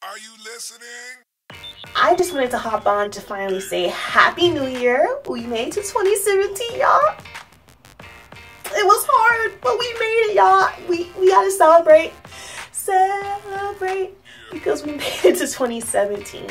Are you listening? I just wanted to hop on to finally say Happy New Year. We made it to 2017, y'all. It was hard, but we made it, y'all. We gotta celebrate. Celebrate. Because we made it to 2017.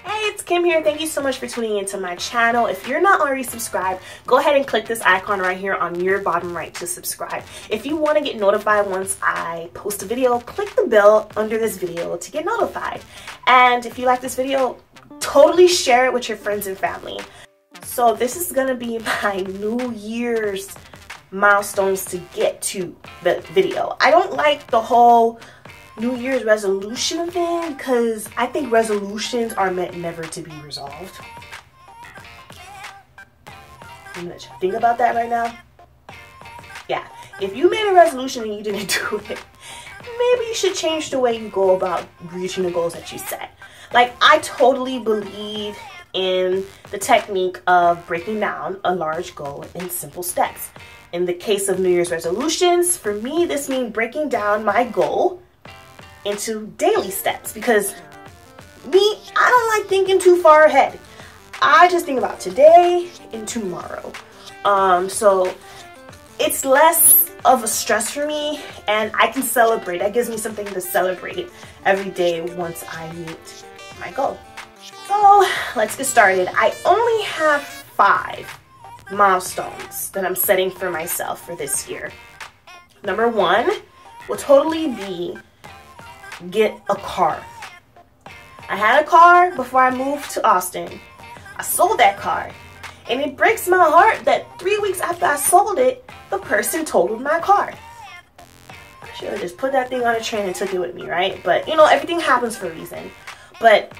Hey, it's Kim here. Thank you so much for tuning into my channel. If you're not already subscribed, go ahead and click this icon right here on your bottom right to subscribe. If you want to get notified once I post a video, click the bell under this video to get notified. And if you like this video, totally share it with your friends and family. So this is going to be my New Year's milestones to get to the video. I don't like the whole New Year's resolution thing because I think resolutions are meant never to be resolved. I'm gonna think about that right now. Yeah, if you made a resolution and you didn't do it, maybe you should change the way you go about reaching the goals that you set. Like, I totally believe in the technique of breaking down a large goal in simple steps. In the case of New Year's resolutions, for me, this means breaking down my goal into daily steps, because I don't like thinking too far ahead. I just think about today and tomorrow. So it's less of a stress for me, and I can celebrate. That gives me something to celebrate every day once I meet my goal. So let's get started. I only have 5 milestones that I'm setting for myself for this year. Number 1 will totally be get a car. I had a car before I moved to Austin. I sold that car, and it breaks my heart that 3 weeks after I sold it, the person totaled my car. I should have just put that thing on a train and took it with me, right? But you know, everything happens for a reason. But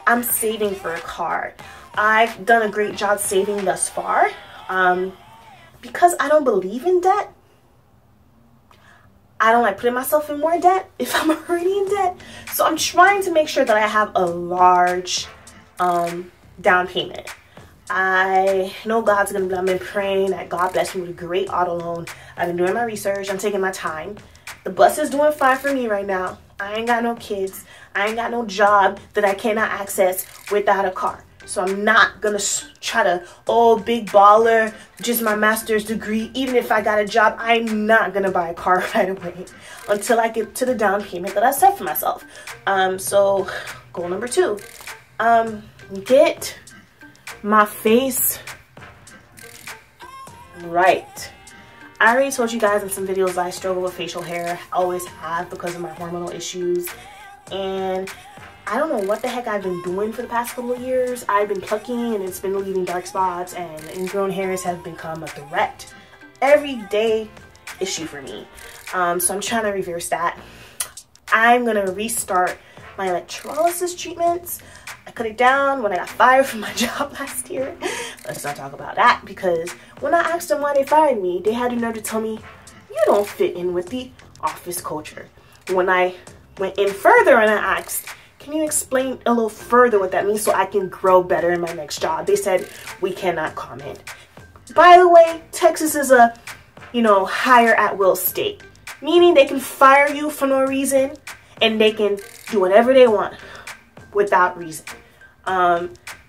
I'm saving for a car. I've done a great job saving thus far, because I don't believe in debt. I don't like putting myself in more debt if I'm already in debt. So I'm trying to make sure that I have a large down payment. I know God's gonna be, I've been praying that God bless me with a great auto loan. I've been doing my research, I'm taking my time. The bus is doing fine for me right now. I ain't got no kids. I ain't got no job that I cannot access without a car. So I'm not gonna try to, big baller, just my master's degree. Even if I got a job, I'm not gonna buy a car right away until I get to the down payment that I set for myself. So goal number 2, get my face right. I already told you guys in some videos I struggle with facial hair. I always have because of my hormonal issues. And I don't know what the heck I've been doing for the past couple of years. I've been plucking and it's been leaving dark spots, and ingrown hairs have become a threat. Everyday issue for me. So I'm trying to reverse that. I'm gonna restart my electrolysis treatments. I cut it down when I got fired from my job last year. Let's not talk about that, because when I asked them why they fired me, they had the nerve to tell me, you don't fit in with the office culture. When I went in further and I asked, can you explain a little further what that means so I can grow better in my next job? They said, we cannot comment. By the way, Texas is a, hire at will state, meaning they can fire you for no reason and they can do whatever they want without reason.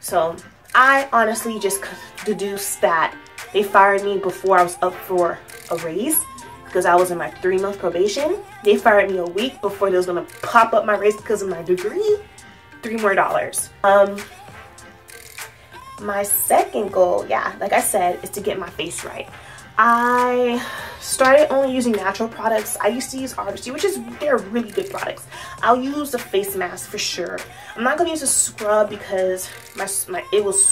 So I honestly just deduced that they fired me before I was up for a raise, because I was in my 3-month probation. They fired me a week before they was gonna pop up my raise because of my degree. $3 more. My second goal, like I said, is to get my face right. I started only using natural products. I used to use Artistry, they're really good products. I'll use a face mask for sure. I'm not gonna use a scrub because it was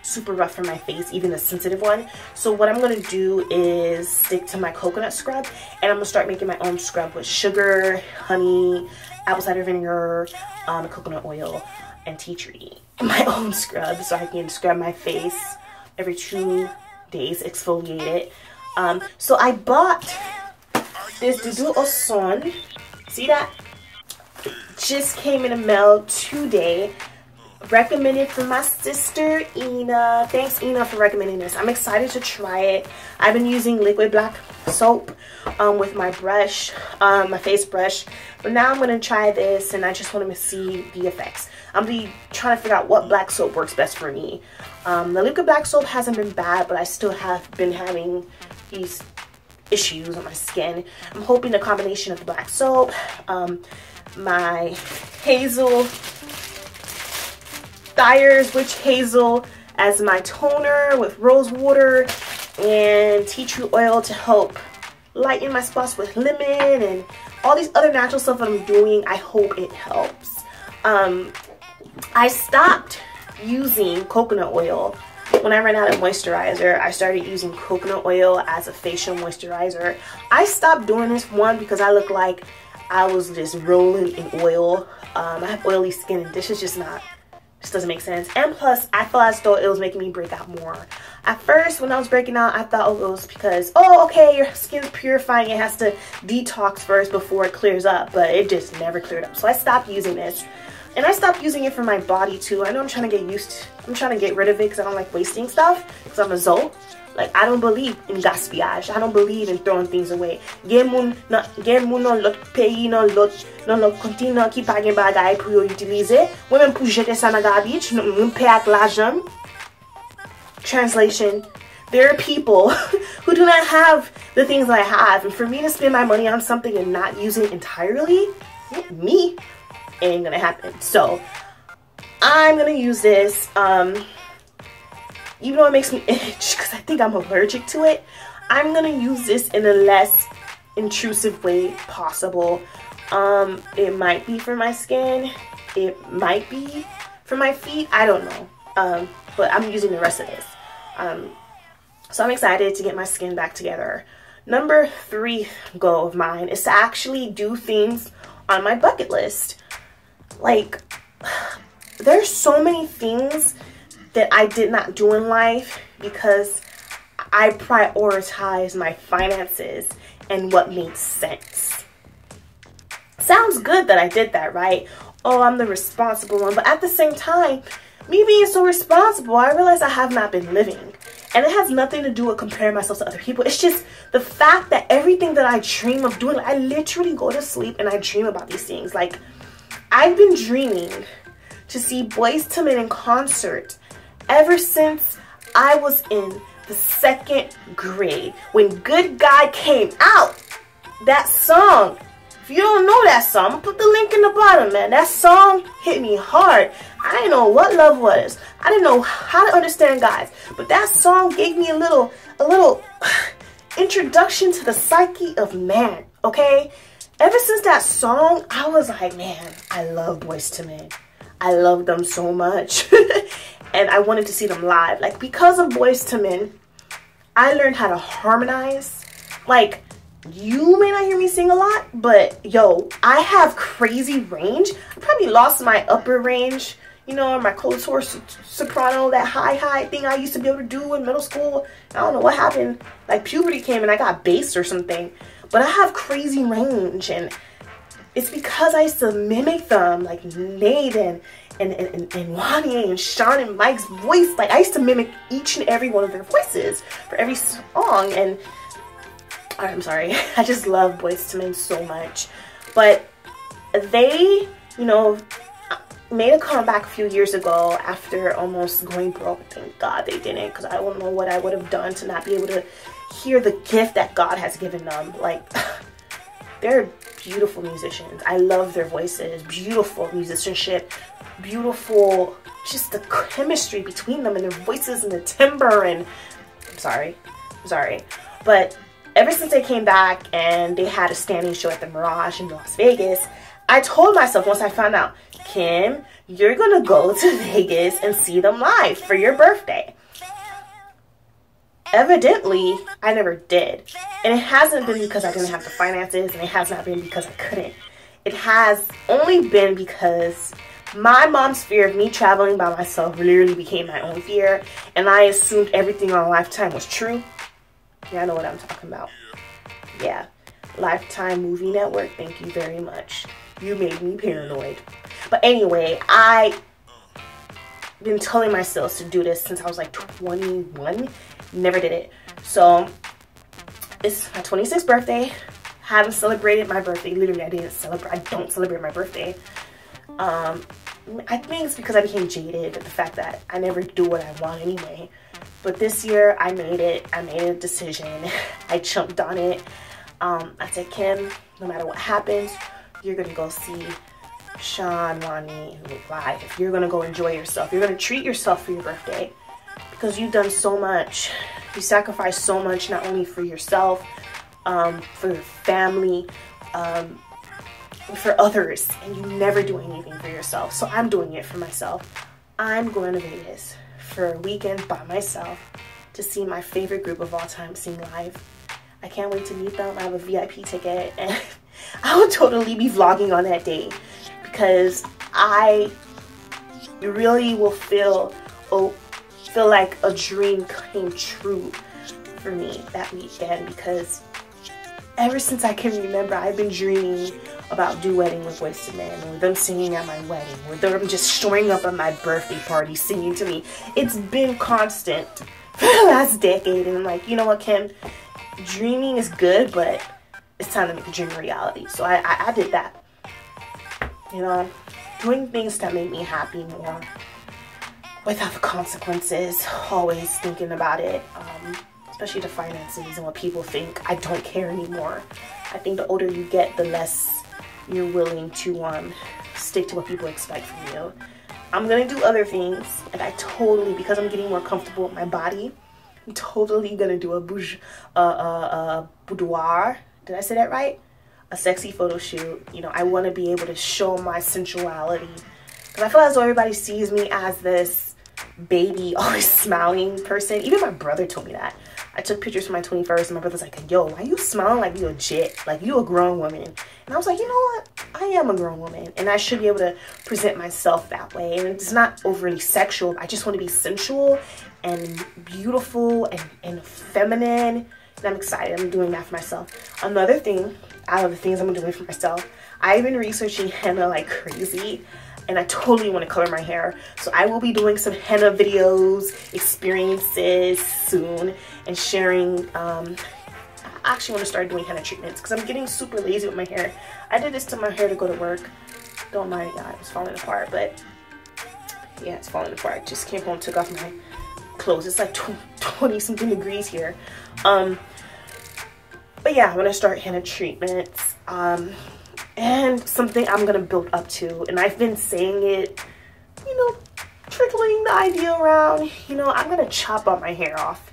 super rough for my face, even a sensitive one. So what I'm gonna do is stick to my coconut scrub, and I'm gonna start making my own scrub with sugar, honey, apple cider vinegar, coconut oil, and tea tree. My own scrub, so I can scrub my face every 2 days, exfoliate it. So I bought this Dudu Oson. See that? It just came in the mail today. recommended from my sister Ina. Thanks Ina for recommending this. I'm excited to try it. I've been using liquid black soap with my brush, my face brush, but now I'm gonna try this and I just want to see the effects. I'm be trying to figure out what black soap works best for me. The liquid black soap hasn't been bad, but I still have been having these issues on my skin. I'm hoping the combination of the black soap, my Hazel Dyer's Witch Hazel as my toner with rose water and tea tree oil to help lighten my spots with lemon and all these other natural stuff that I'm doing. I hope it helps. I stopped using coconut oil. When I ran out of moisturizer, I started using coconut oil as a facial moisturizer. I stopped doing this, one, because I look like I was just rolling in oil. I have oily skin and this is just not, this doesn't make sense. And plus, I felt as though it was making me break out more. At first, when I was breaking out, I thought, oh, it was because, oh, okay, your skin's purifying. It has to detox first before it clears up, but it just never cleared up. So I stopped using this. And I stopped using it for my body too. I know I'm trying to get used to, I'm trying to get rid of it because I don't like wasting stuff, because I'm a Zoe. Like, I don't believe in gaspillage. I don't believe in throwing things away. Gen moun nan lot peyi nan lot kontinant ki pa gen bagay pou yo utilize. Mwen men pou jete sa nan garbage, mwen pay ak l'ajan. Translation: there are people who do not have the things that I have, and for me to spend my money on something and not use it entirely, me, ain't gonna happen. So I'm gonna use this. Even though it makes me itch because I think I'm allergic to it, I'm gonna use this in the less intrusive way possible. It might be for my skin, it might be for my feet, I don't know. But I'm using the rest of this. So I'm excited to get my skin back together. Number 3 goal of mine is to actually do things on my bucket list. Like, there's so many things that I did not do in life because I prioritize my finances and what made sense. Sounds good that I did that, right? Oh, I'm the responsible one. But at the same time, me being so responsible, I realize I have not been living. And it has nothing to do with comparing myself to other people. It's just the fact that everything that I dream of doing, like, I literally go to sleep and I dream about these things. Like, I've been dreaming to see Boyz II Men in concert ever since I was in the 2nd grade. When Good Guy came out, that song, if you don't know that song, I'll put the link in the bottom, man. That song hit me hard. I didn't know what love was. I didn't know how to understand guys. But that song gave me a little introduction to the psyche of man, okay? Ever since that song, I was like, man, I love Boyz II Men. I love them so much. And I wanted to see them live. Like, because of Boyz II Men, I learned how to harmonize. Like, you may not hear me sing a lot, but yo, I have crazy range. I probably lost my upper range, you know, my coloratura soprano, that high thing I used to be able to do in middle school. I don't know what happened. Like, puberty came and I got bass or something. But I have crazy range, and it's because I used to mimic them, like Nate and Wanye and Sean and Mike's voice. Like, I used to mimic each and every one of their voices for every song. And I'm sorry, I just love Boyz II Men so much. But they, you know, made a comeback a few years ago after almost going broke. Thank God they didn't, because I don't know what I would have done to not be able to hear the gift that God has given them. Like, they're beautiful musicians. I love their voices. Beautiful musicianship. Beautiful, just the chemistry between them and their voices and the timbre. And I'm sorry. But ever since they came back and they had a standing show at the Mirage in Las Vegas, I told myself once I found out, Kim, you're gonna go to Vegas and see them live for your birthday. Evidently, I never did. And it hasn't been because I didn't have the finances, and it has not been because I couldn't. It has only been because my mom's fear of me traveling by myself literally became my own fear, and I assumed everything on Lifetime was true. Yeah, I know what I'm talking about. Yeah, Lifetime Movie Network, thank you very much. You made me paranoid. But anyway, I been telling myself to do this since I was like 21. Never did it. So it's my 26th birthday. Haven't celebrated my birthday. Literally, I don't celebrate my birthday. I think it's because I became jaded at the fact that I never do what I want anyway. But this year I made it. I made a decision. I jumped on it. I said, Kim, no matter what happens, you're gonna go see Sean, Ronnie, live. If you're gonna go enjoy yourself, you're gonna treat yourself for your birthday, because you've done so much. You sacrificed so much, not only for yourself, for your family, for others, and you never do anything for yourself. So I'm doing it for myself. I'm going to Vegas for a weekend by myself to see my favorite group of all time sing live. I can't wait to meet them. I have a VIP ticket, and I will totally be vlogging on that day, because I really will feel like a dream came true for me that weekend, because ever since I can remember, I've been dreaming about duetting with Boyz II Men, or them singing at my wedding, or them just showing up at my birthday party singing to me. It's been constant for the last decade, and I'm like, you know what, Kim? Dreaming is good, but it's time to make a dream a reality. So I did that. You know, doing things that make me happy more without the consequences, always thinking about it, especially the finances and what people think. I don't care anymore. I think the older you get, the less you're willing to stick to what people expect from you. I'm gonna do other things, and I totally, because I'm getting more comfortable with my body, I'm totally gonna do a boudoir. Did I say that right? A sexy photo shoot. You know, I want to be able to show my sensuality, because I feel as though everybody sees me as this baby, always smiling person. Even my brother told me that. I took pictures for my 21st, and my brother's like, yo, why you smiling like you legit? Like you a grown woman. And I was like, you know what? I am a grown woman, and I should be able to present myself that way. And it's not overly sexual. I just want to be sensual and beautiful and feminine. And I'm excited. I'm doing that for myself. Another thing, out of the things I'm doing for myself, I've been researching henna like crazy, and I totally want to color my hair. So I will be doing some henna videos, experiences soon, and sharing. I actually want to start doing henna treatments, because I'm getting super lazy with my hair. I did this to my hair to go to work. Don't mind, yeah, it's falling apart, but yeah, it's falling apart. I just came home, took off my clothes. It's like 20 something degrees here. But yeah, I want to start henna treatments. And something I'm gonna build up to, and I've been saying it, you know, trickling the idea around. You know, I'm gonna chop all my hair off.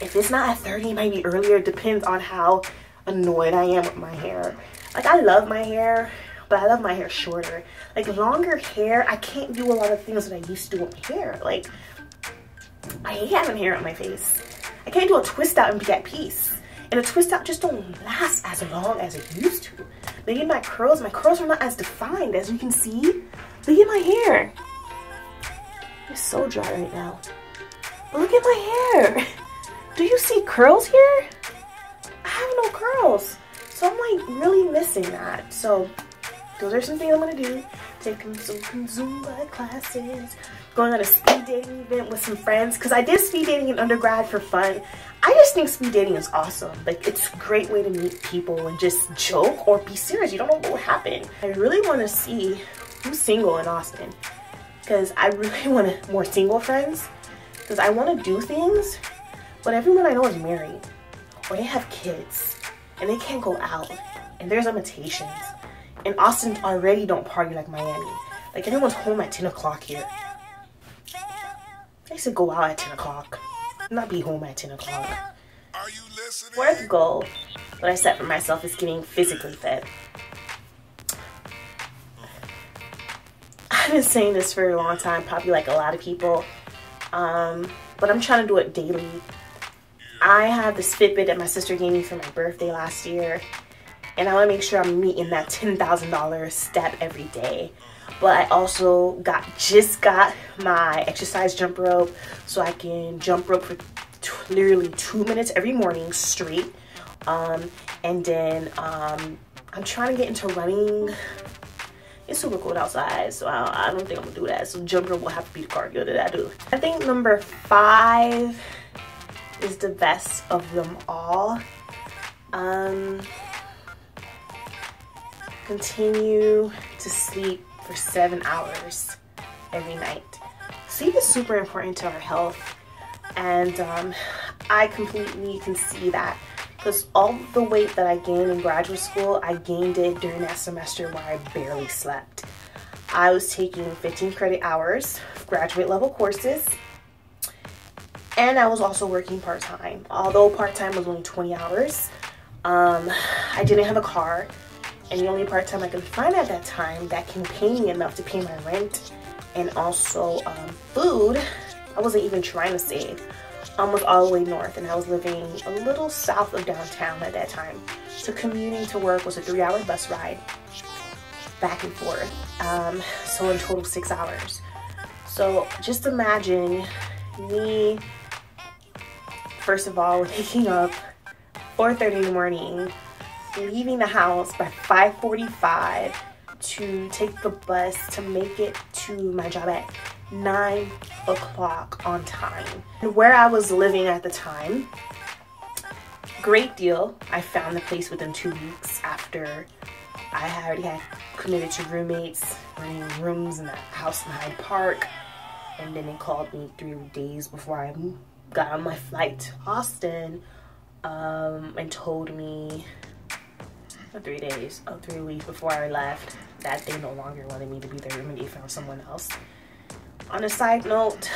If it's not at 30, it might be earlier. It depends on how annoyed I am with my hair. Like, I love my hair, but I love my hair shorter. Like, longer hair, I can't do a lot of things that I used to do with my hair. Like, I hate having hair on my face. I can't do a twist out and be at peace. And a twist out just don't last as long as it used to. Look at my curls are not as defined, as you can see. Look at my hair. It's so dry right now. But look at my hair. Do you see curls here? I have no curls. So I'm like really missing that. So those are some things I'm gonna do. Taking some Zumba classes. Going on a speed dating event with some friends. Because I did speed dating in undergrad for fun. I just think speed dating is awesome. Like, it's a great way to meet people and just joke or be serious. You don't know what will happen. I really want to see who's single in Austin, because I really want more single friends, because I want to do things, but everyone I know is married or they have kids and they can't go out, and there's limitations. And Austin already don't party like Miami. Like, everyone's home at 10 o'clock here. I used to go out at 10 o'clock. Not be home at 10 o'clock. Are you listening? Fourth goal that I set for myself is getting physically fit. I've been saying this for a long time, probably like a lot of people, but I'm trying to do it daily. I have this Fitbit that my sister gave me for my birthday last year, and I want to make sure I'm meeting that $10,000 step every day. But I also just got my exercise jump rope, so I can jump rope for literally 2 minutes every morning straight. And then I'm trying to get into running. it's super cold outside, so I don't think I'm gonna do that. So jumper will have to be the cardio that I do. I think number 5 is the best of them all. Continue to sleep for 7 hours every night. Sleep is super important to our health, and I completely can see that, because all the weight that I gained in graduate school, I gained it during that semester where I barely slept. I was taking 15 credit hours of graduate level courses, and I was also working part-time. Although part-time was only 20 hours, I didn't have a car, and the only part-time I could find at that time that can pay me enough to pay my rent and also food, I wasn't even trying to save, was all the way north, and I was living a little south of downtown at that time. So commuting to work was a 3-hour bus ride back and forth. So in total 6 hours. So just imagine me, first of all, waking up 4:30 in the morning, leaving the house by 5:45 to take the bus to make it to my job at 9 o'clock on time. And where I was living at the time, great deal. I found the place within 2 weeks after I already had committed to roommates, renting rooms in the house in Hyde Park. And then they called me 3 days before I got on my flight to Austin, and told me 3 days, 3 weeks before I left, that they no longer wanted me to be their roommate. They found someone else. On a side note,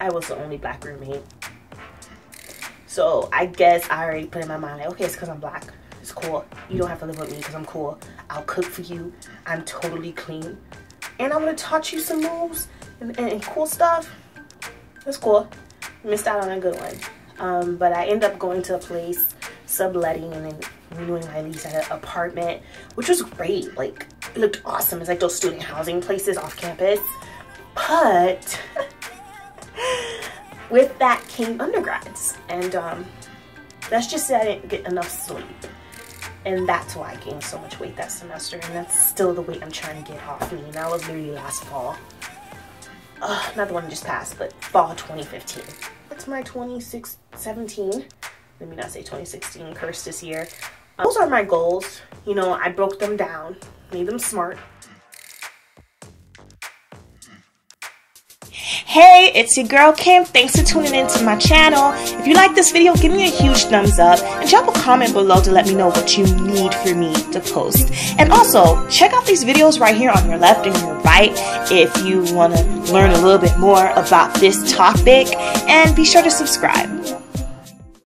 I was the only black roommate. So I guess I already put in my mind, like, okay, it's because I'm black. It's cool. You don't have to live with me because I'm cool. I'll cook for you. I'm totally clean. And I'm going to taught you some moves and cool stuff. It's cool. Missed out on a good one. But I ended up going to a place, subletting, and then renewing my lease at an apartment, which was great. Like, it looked awesome. It's like those student housing places off campus. But with that came undergrads, and that's just that I didn't get enough sleep, and that's why I gained so much weight that semester. And that's still the weight I'm trying to get off me. And that was literally last fall. Not the one that just passed, but fall 2015. It's my 2017. Let me not say 2016 curse this year. Those are my goals. You know, I broke them down, made them smart. Hey, it's your girl Kim. Thanks for tuning into my channel. If you like this video, give me a huge thumbs up and drop a comment below to let me know what you need for me to post. And also, check out these videos right here on your left and your right if you want to learn a little bit more about this topic, and be sure to subscribe.